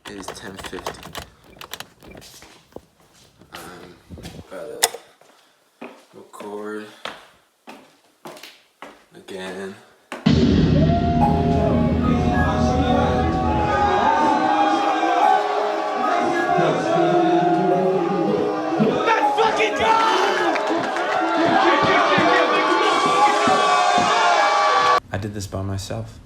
is 10:50. I'm about to record again. Let's fucking go! I did this by myself.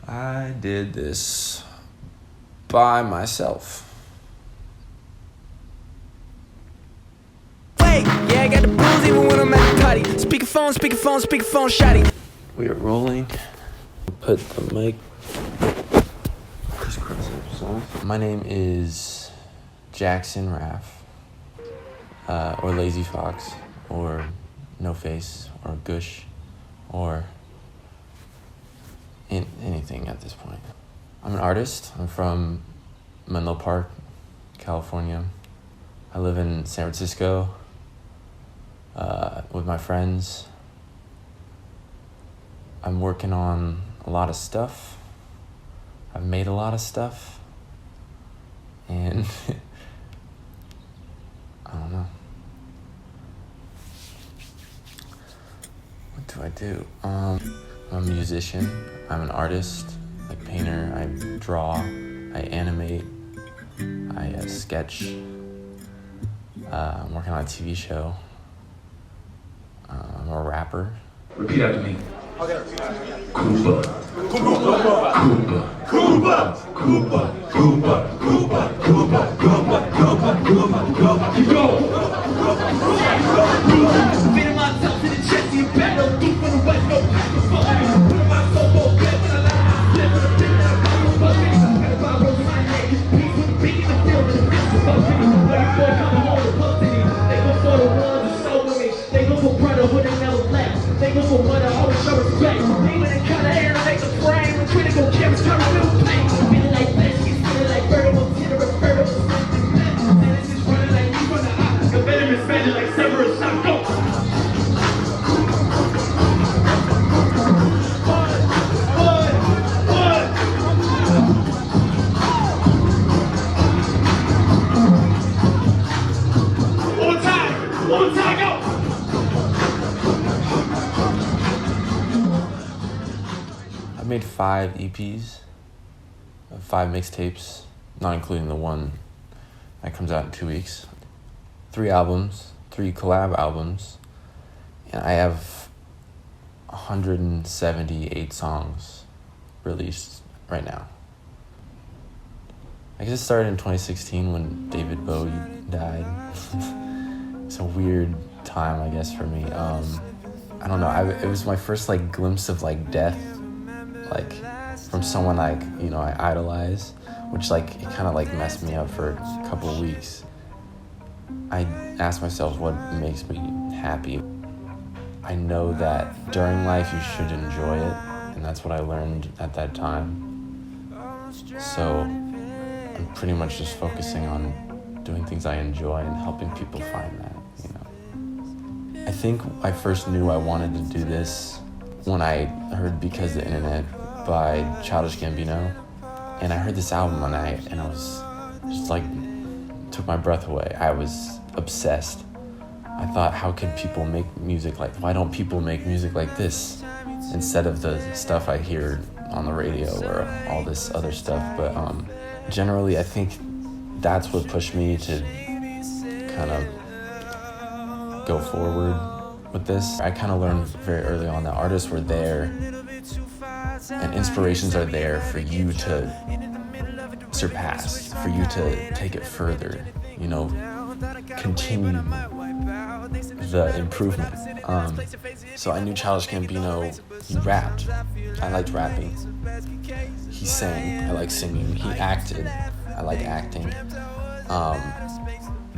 I did this by myself. Wait, yeah, I got the blues even when I'm at the party. Speakerphone, shotty. We are rolling. Put the mic crisscross off. My name is Jackson Raff, or Lazy Fox, or No Face, or Gush, or anything at this point. I'm an artist. I'm from Menlo Park, California. I live in San Francisco with my friends. I'm working on a lot of stuff. I've made a lot of stuff. And I don't know. What do I do? I'm a musician. I'm an artist, like painter. I draw, I animate, I sketch. I'm working on a TV show. I'm a rapper. Repeat after me. Okay. Koopa. Koopa. Koopa. Koopa. Koopa. Koopa. Koopa. Koopa. Koopa. Koopa. Koopa. Koopa. Keep going. Feeding myself to the chest, you better deep in the west, no pack of fun. Put my soul on bed when I lie. Live with a thing that I'm not fucking. And if I roll my neck, peace with big in the field, and it's fucking. Every boy coming home with custody. They go for the ones who show with me. They go for brotherhood and never left. They go for what I always show respect. Demon and cut of hair makes a frame. When critical cameras come and feel pain. Feeling like this, he's feeling like vertical. Tenor and vertical. This is running like you from the eye. The venom is spending like Severus. Now go. One time, go! I made 5 EPs, 5 mixtapes, not including the one that comes out in 2 weeks. 3 albums, 3 collab albums, and I have 178 songs released right now. I guess it started in 2016 when David Bowie died. It's a weird time, I guess, for me. I don't know. It was my first like glimpse of like death, like from someone like I idolize, which like it kind of like messed me up for a couple of weeks. I asked myself what makes me happy. I know that during life you should enjoy it, and that's what I learned at that time. So I'm pretty much just focusing on doing things I enjoy and helping people find that. I think I first knew I wanted to do this when I heard Because the Internet by Childish Gambino. And I heard this album one night and I was just like, took my breath away. I was obsessed. I thought, how could people make music why don't people make music like this instead of the stuff I hear on the radio or all this other stuff. But generally I think that's what pushed me to kind of go forward with this. I kind of learned very early on that artists were there and inspirations are there for you to surpass, for you to take it further, continue the improvement. So I knew Childish Gambino, he rapped. I liked rapping. He sang. I like singing. He acted. I like acting.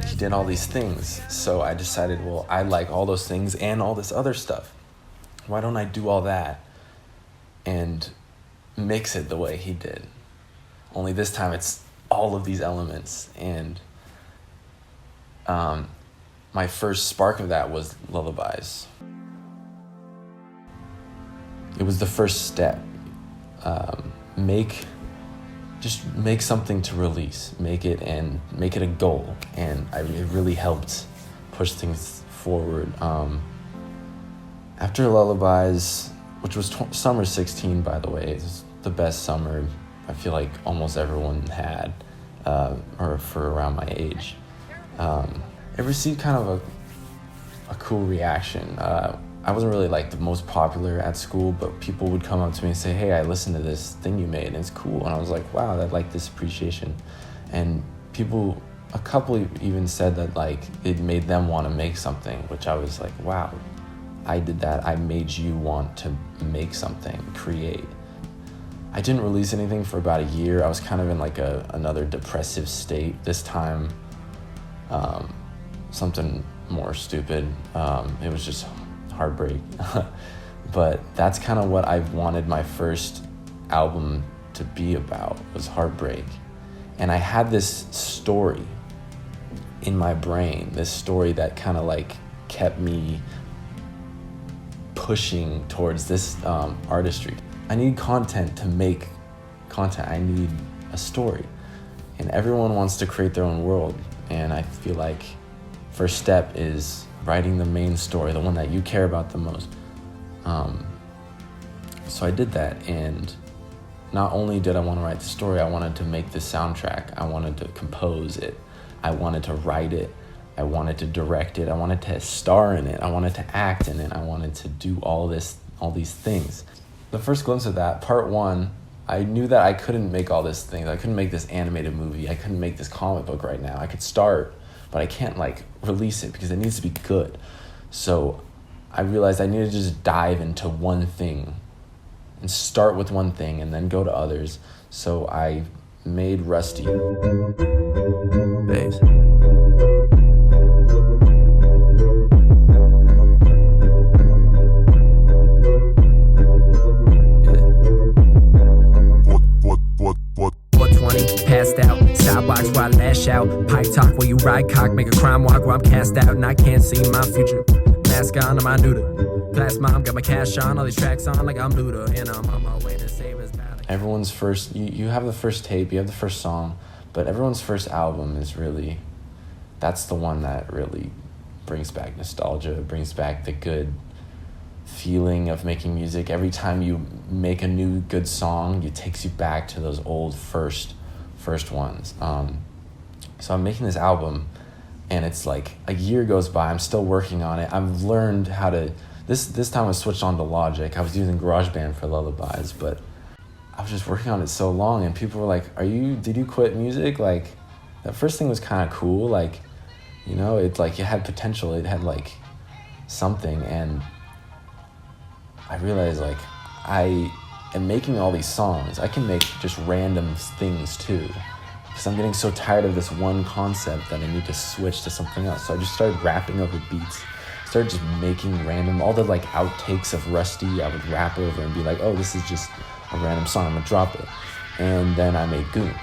He did all these things. So I decided, well, I like all those things and all this other stuff. Why don't I do all that and mix it the way he did? Only this time it's all of these elements. And my first spark of that was lullabies. it was the first step. Make something to release, make it a goal, and it really helped push things forward. After Lullabies, which was summer 16, by the way, it was the best summer I feel like almost everyone had, or for around my age. It received kind of a cool reaction. I wasn't really like the most popular at school, but people would come up to me and say, "Hey, I listened to this thing you made and it's cool." And I was like, wow, I like this appreciation. And a couple even said that like it made them want to make something, which I was like, wow, I did that. I made you want to make something, create. I didn't release anything for about a year. I was kind of in like another depressive state. This time, something more stupid. It was just heartbreak. But that's kind of what I wanted my first album to be about, was heartbreak. And I had this story in my brain, this story that kind of like kept me pushing towards this artistry. I need content to make content. I need a story. And everyone wants to create their own world. And I feel like first step is writing the main story, the one that you care about the most. So I did that, and not only did I want to write the story, I wanted to make the soundtrack. I wanted to compose it. I wanted to write it. I wanted to direct it. I wanted to star in it. I wanted to act in it. I wanted to do all these things. The first glimpse of that, part one, I knew that I couldn't make all these things. I couldn't make this animated movie. I couldn't make this comic book right now. I could start, but I can't like release it because it needs to be good. So I realized I needed to just dive into one thing and start with one thing and then go to others. So I made Rusty. Bass. Passed out, stopwatch while I lash out. Pipe talk while you ride cock, make a crime walk where I'm cast out and I can't see my future. Mask on, am I neuter? Class mom, got my cash on, all these tracks on like I'm neuter, and I'm on my way to save his battle. Everyone's first, you have the first tape, you have the first song, but everyone's first album is really, that's the one that really brings back nostalgia, brings back the good feeling of making music. Every time you make a new good song, it takes you back to those old first ones. So I'm making this album, and it's like a year goes by. I'm still working on it. I've learned how to. This time I switched on to Logic. I was using GarageBand for Lullabies, but I was just working on it so long, and people were like, "Did you quit music?" Like, that first thing was kind of cool. Like, you know, it had potential. It had like something, and I realized like I am making all these songs. I can make just random things too, because I'm getting so tired of this one concept that I need to switch to something else. So I just started rapping over beats. Started just making random, all the like outtakes of Rusty, I would rap over and be like, oh, this is just a random song, I'm gonna drop it. And then I made Goon.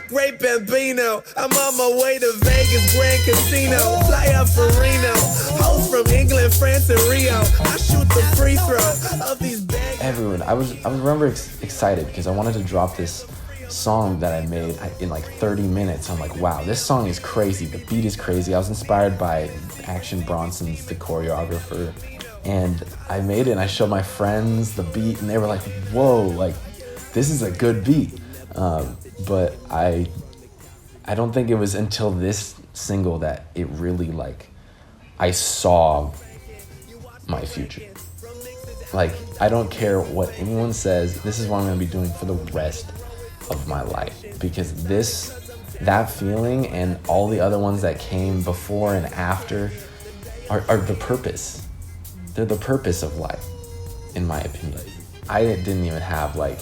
Great Bambino, I'm on my way to Vegas, Grand Casino. Fly out for Reno, host from England, France, and Rio. I shoot the free throw of these bags. Everyone, I remember excited because I wanted to drop this song that I made in like 30 minutes. I'm like, wow, this song is crazy. The beat is crazy. I was inspired by Action Bronson's the choreographer, and I made it and I showed my friends the beat, and they were like, whoa, like this is a good beat. But I don't think it was until this single that it really like I saw my future. Like, I don't care what anyone says, this is what I'm gonna be doing for the rest of my life, because that feeling and all the other ones that came before and after are the purpose. They're the purpose of life, in my opinion. I didn't even have like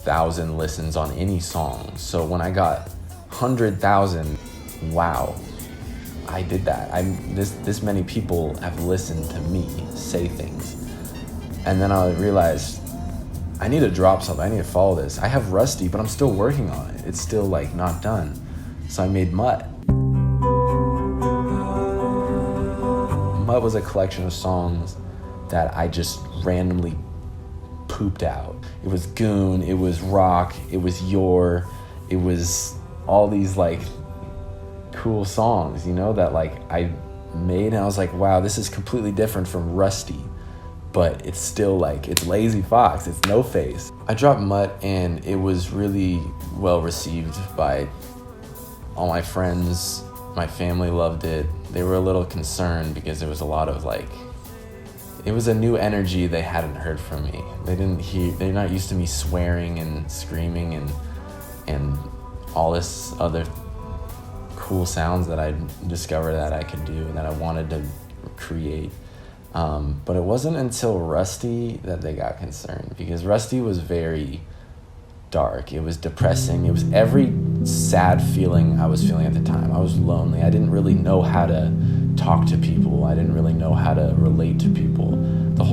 1,000 listens on any song. So when I got 100,000, wow, I did that. This many people have listened to me say things. And then I realized I need to drop something. I need to follow this. I have Rusty, but I'm still working on it. It's still like not done. So I made Mutt. Mutt was a collection of songs that I just randomly pooped out. It was Goon, it was Rock, it was Your, it was all these like cool songs, you know, that like I made, and I was like, wow, this is completely different from Rusty, but it's still like, it's Lazy Fox, it's No Face. I dropped Mutt and it was really well received by all my friends. My family loved it. They were a little concerned because there was a lot of like, it was a new energy they hadn't heard from me. They're not used to me swearing and screaming and all this other cool sounds that I discovered that I could do and that I wanted to create. But it wasn't until Rusty that they got concerned, because Rusty was very dark. It was depressing. It was every sad feeling I was feeling at the time. I was lonely. I didn't really know how to talk to people. I didn't really know how to relate to people.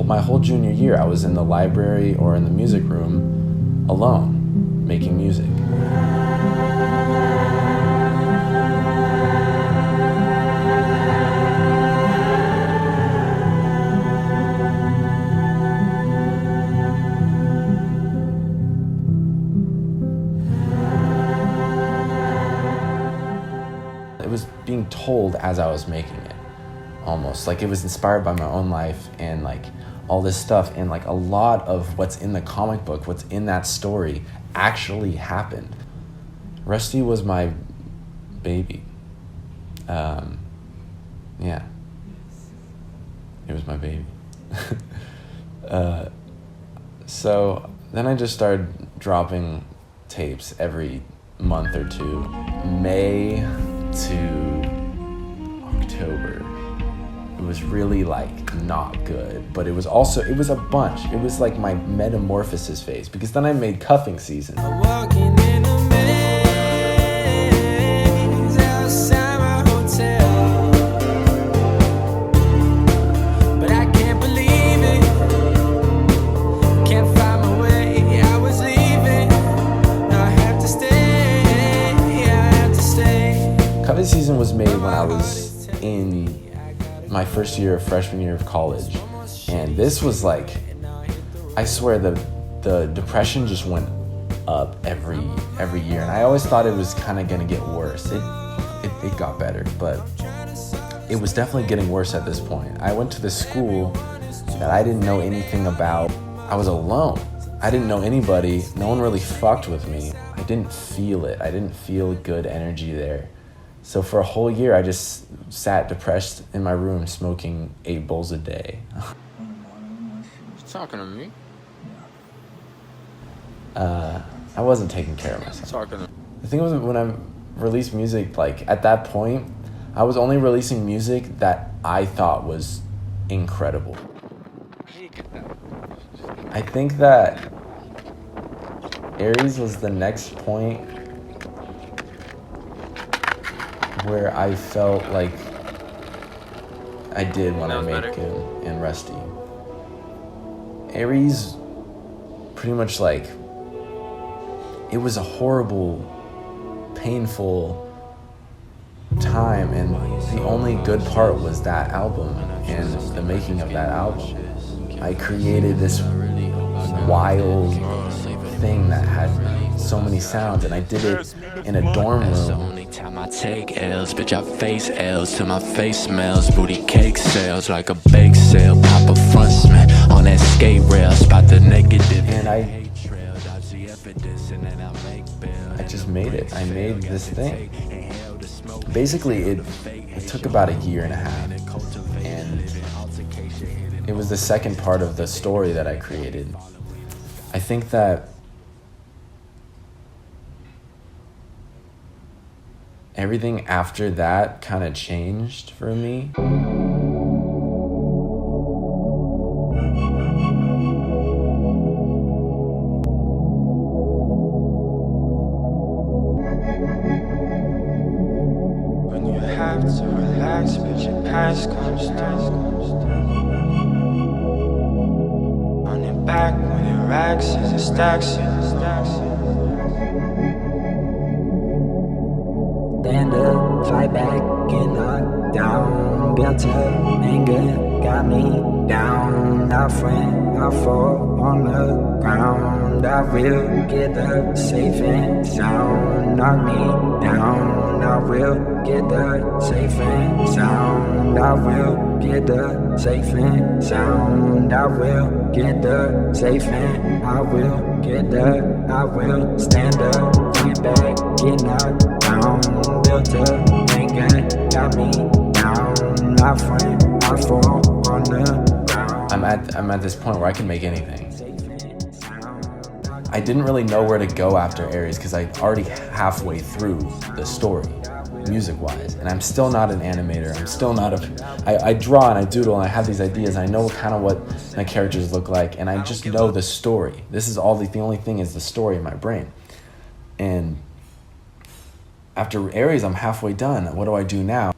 My whole junior year, I was in the library or in the music room alone, making music. It was being told as I was making it, almost like it was inspired by my own life and like all this stuff, and like a lot of what's in the comic book, what's in that story actually happened. Rusty was my baby. Yeah, it was my baby. So then I just started dropping tapes every month or two. May to October, it was really like not good, but it was a bunch. It was like my metamorphosis phase, because then I made Cuffing Season. Walking in a maze outside my hotel, but I can't believe it. Can't find my way. I was leaving. Now I have to stay. I have to stay. Cuffing Season was made when I was in my first year of freshman year of college, and this was like, I swear the depression just went up every year, and I always thought it was kind of gonna get worse. It got better, but it was definitely getting worse at this point. I went to this school that I didn't know anything about. I was alone. I didn't know anybody. No one really fucked with me. I didn't feel it. I didn't feel good energy there. So for a whole year, I just sat depressed in my room smoking 8 bowls a day. You talking to me? I wasn't taking care of myself. Talking to The thing was, when I released music, like at that point, I was only releasing music that I thought was incredible. I think that Aries was the next point where I felt like I did when I made Goon and Rusty. Aries, pretty much like, it was a horrible, painful time, and the only good part was that album and the making of that album. I created this wild thing that had so many sounds, and I did it in a dorm room. Time I take L's, bitch, I face L's till my face smells. Booty cake sales like a bake sale. Pop a front smack on that skate rail. Spot the negative. And I just made it. I made this thing. Basically, it took about a year and a half. And it was the second part of the story that I created. I think that everything after that kind of changed for me. When you have to relax, but your past comes through. back when your racks is a stacks. Stand up, fight back, get knocked down. Built up, anger got me down. I friend, I fall on the ground. I will get up, safe and sound. Knock me down, I will get up, safe and sound. I will get up, safe and sound. I will get up, safe and I will get up. I will stand up, fight back, get knocked down. Built up, anger got me down. I friend, I fall on the ground. I'm at this point where I can make anything. I didn't really know where to go after Aries because I already halfway through the story, music-wise, and I'm still not an animator. I'm still not I draw and I doodle and I have these ideas. I know kind of what my characters look like, and I just know the story. This is all the only thing is the story in my brain. And after Aries, I'm halfway done. What do I do now?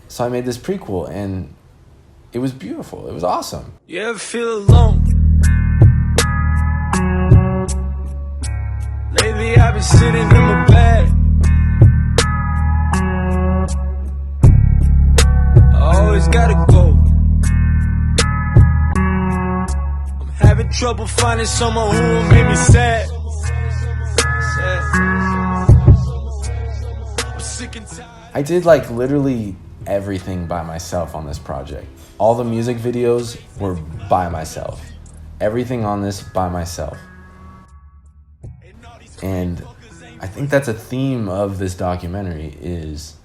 So I made this prequel, and it was beautiful. It was awesome. You ever feel alone? Lately I've been sitting in my bed. I always gotta go. I'm having trouble finding someone who will make me sad. I'm sick and tired. I did like literally everything by myself on this project. All the music videos were by myself. Everything on this by myself. And I think that's a theme of this documentary is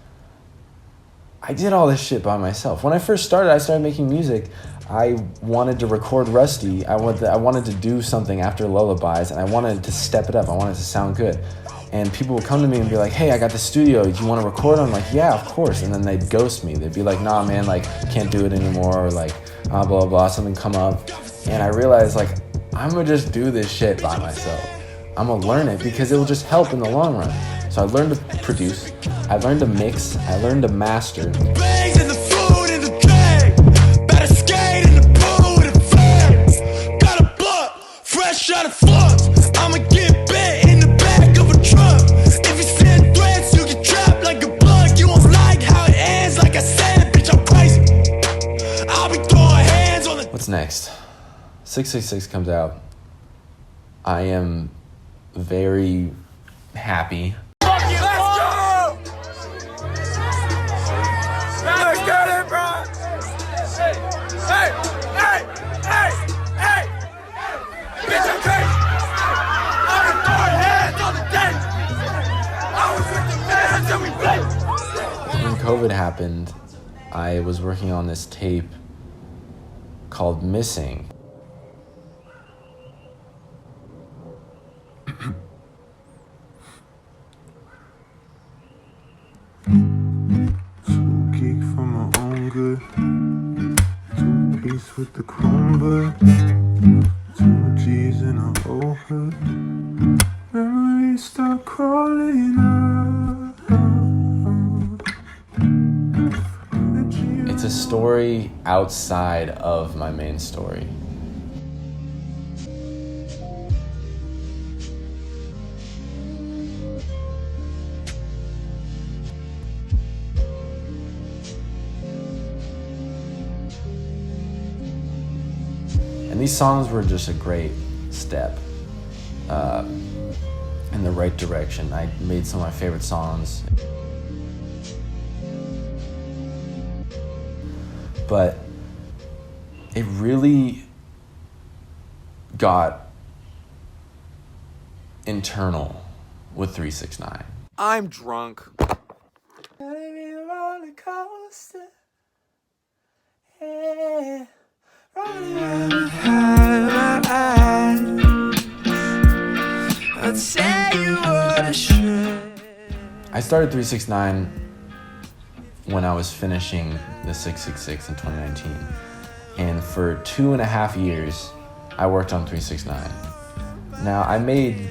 I did all this shit by myself. When I first started, I started making music. I wanted to record Rusty. I wanted to do something after Lullabies, and I wanted to step it up. I wanted to sound good. And people would come to me and be like, hey, I got the studio. Do you want to record? I'm like, yeah, of course. And then they'd ghost me. They'd be like, nah, man, like, can't do it anymore. Or like, blah, blah, blah, something come up. And I realized, like, I'm going to just do this shit by myself. I'm going to learn it because it will just help in the long run. So I learned to produce. I learned to mix. I learned to master. Bangs in the food in the drag. Better skate in the pool with the flags. Got a blunt, fresh out of flux. I'ma get bit in the back of a truck. If you send threats, you get trapped like a bug. You won't like how it ends. Like I said, bitch, I'm crazy. I'll be throwing hands on the. What's next? 666 comes out. I am very happy. When COVID happened, I was working on this tape called Missing. Too geek for my own good. Too peace with the Chromebook. 2 G's in a old hood. Memories start crawling up. It's a story outside of my main story. And these songs were just a great step in the right direction. I made some of my favorite songs. But it really got internal with 369. I'm drunk. I started 369 when I was finishing the 666 in 2019. And for 2.5 years, I worked on 369. Now, I made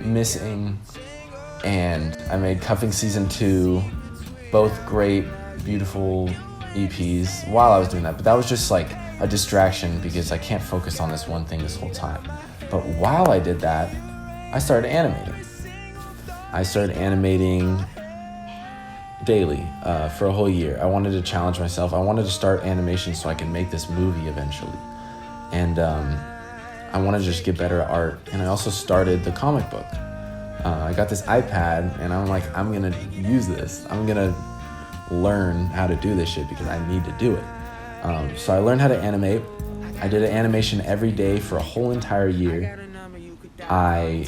Missing and I made Cuffing Season 2, both great, beautiful EPs while I was doing that. But that was just like a distraction because I can't focus on this one thing this whole time. But while I did that, I started animating. I started animating daily for a whole year. I wanted to challenge myself. I wanted to start animation so I could make this movie eventually. And I wanted to just get better at art. And I also started the comic book. I got this iPad and I'm like, I'm gonna use this. I'm gonna learn how to do this shit because I need to do it. So I learned how to animate. I did an animation every day for a whole entire year. I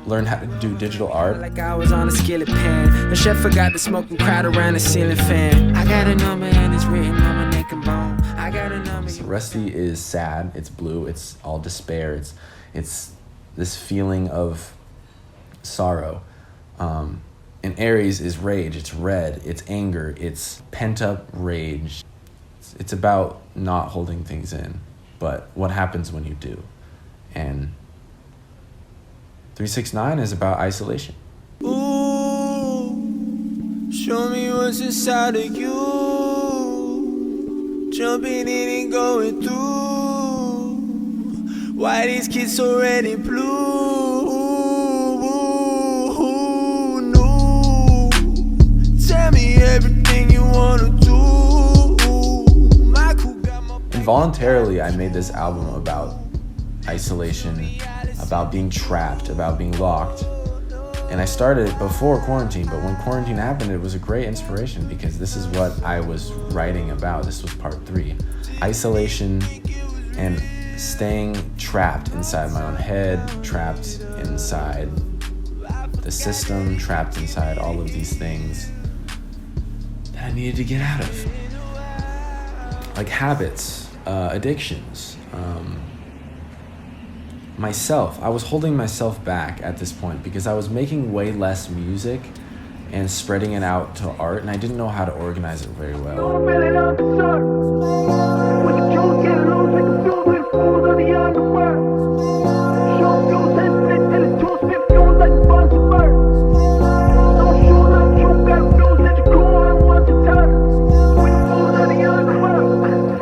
learned how to do digital art. Like I was on a skillet pan. The chef forgot to smoke and crowd around the ceiling fan. I got a number and it's written on my neck and bone. I got a number. So Rusty is sad. It's blue. It's all despair. It's this feeling of sorrow. And Aries is rage. It's red. It's anger. It's pent up rage. It's about not holding things in, but what happens when you do. And 369 is about isolation. Ooh, show me what's inside of you. Jumping in and going through. Why these kids so red and blue? Who knew? Tell me everything you wanna do. My crew got my. Involuntarily, I made this album about isolation, about being trapped, about being locked. And I started it before quarantine, but when quarantine happened, it was a great inspiration because this is what I was writing about. This was part 3. Isolation and staying trapped inside my own head, trapped inside the system, trapped inside all of these things that I needed to get out of. Like habits, addictions, myself. I was holding myself back at this point because I was making way less music and spreading it out to art, and I didn't know how to organize it very well.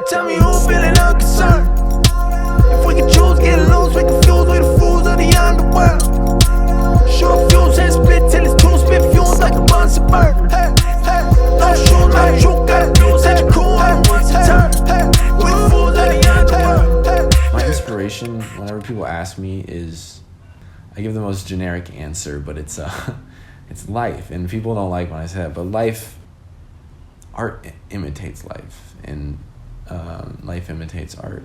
Tell me who feeling unconcerned. If we can choose, get loose, we can fuse with the fools of the underworld. Short fuse and split till it's two spit fumes like a bunch of bird. Hey, hey, no shoes, no true, got fuse at your cool, I want to turn. Hey, we the fools of the underworld. My inspiration, whenever people ask me, is I give the most generic answer, but it's life, and people don't like when I say that. But art imitates life, and life imitates art.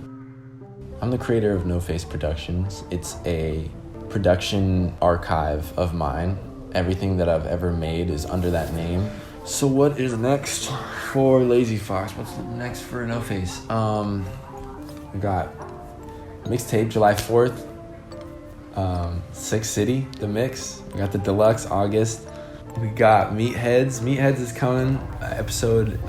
I'm the creator of No Face Productions. It's a production archive of mine. Everything that I've ever made is under that name. So what is next for Lazy Fox? What's next for No Face? We got mixtape July 4th. Six City, the mix. We got the deluxe August. We got Meatheads. Meatheads is coming, episode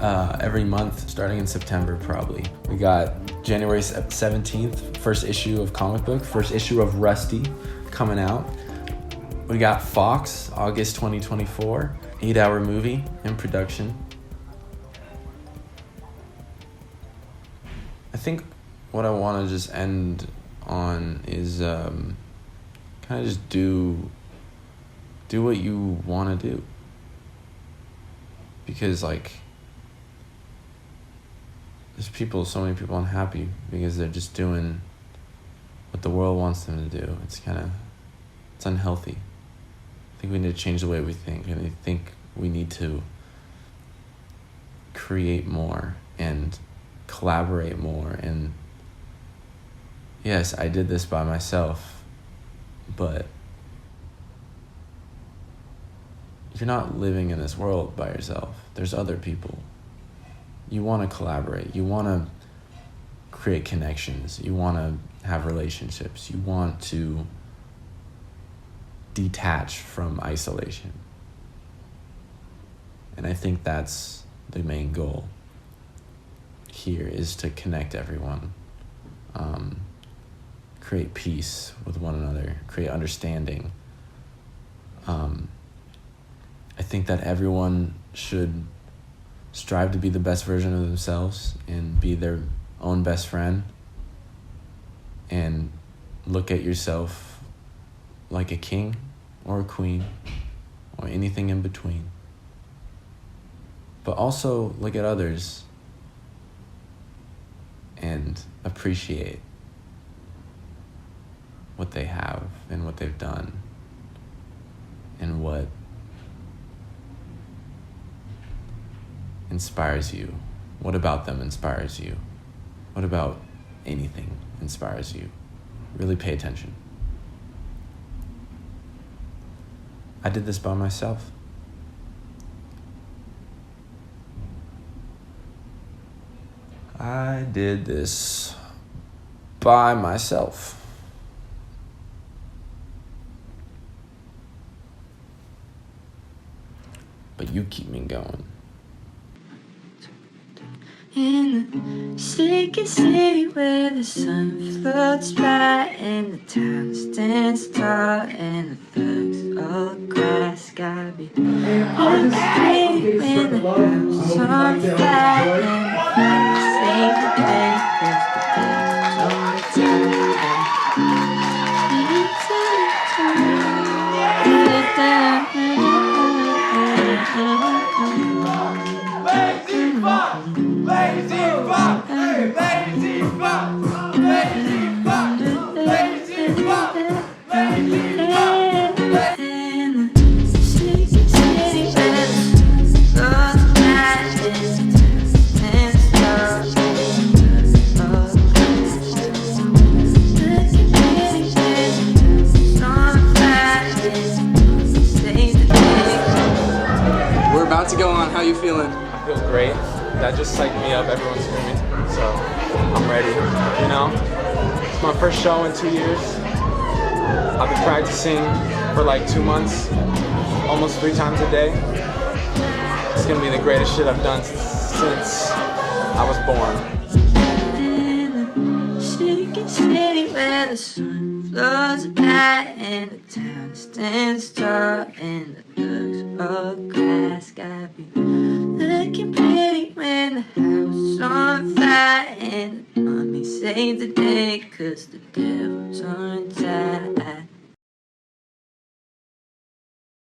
every month starting in September probably. We got January 17th, first issue of comic book, first issue of Rusty coming out. We got Fox, August 2024, 8-hour movie in production. I think what I want to just end on is kind of just do what you want to do, because like there's so many people unhappy because they're just doing what the world wants them to do. It's unhealthy. I think we need to change the way we think, and I think we need to create more and collaborate more. And yes, I did this by myself, but you're not living in this world by yourself. There's other people. You want to collaborate. You want to create connections. You want to have relationships. You want to detach from isolation. And I think that's the main goal here, is to connect everyone. Create peace with one another. Create understanding. I think that everyone should strive to be the best version of themselves and be their own best friend and look at yourself like a king or a queen or anything in between. But also look at others and appreciate what they have and what they've done and what inspires you. What about them inspires you? What about anything inspires you? Really pay attention. I did this by myself. I did this by myself. But you keep me going. In the shaking city where the sun floats by and the town stands tall and the thugs all grass gotta be in the street when the house on fire and the save the day cause the devil's on the We're about to go on. How you feeling? I feel great. That just psyched me up. Everyone's screaming, so I'm ready. You know, it's my first show in 2 years. I've been practicing for like 2 months, almost 3 times a day. It's gonna be the greatest shit I've done since I was born. In the shaking city where the sun flows by and the town stands tall and the thugs all glass gotta be looking pretty when the house is on fire and the mommy saves the day cause the devil's on top.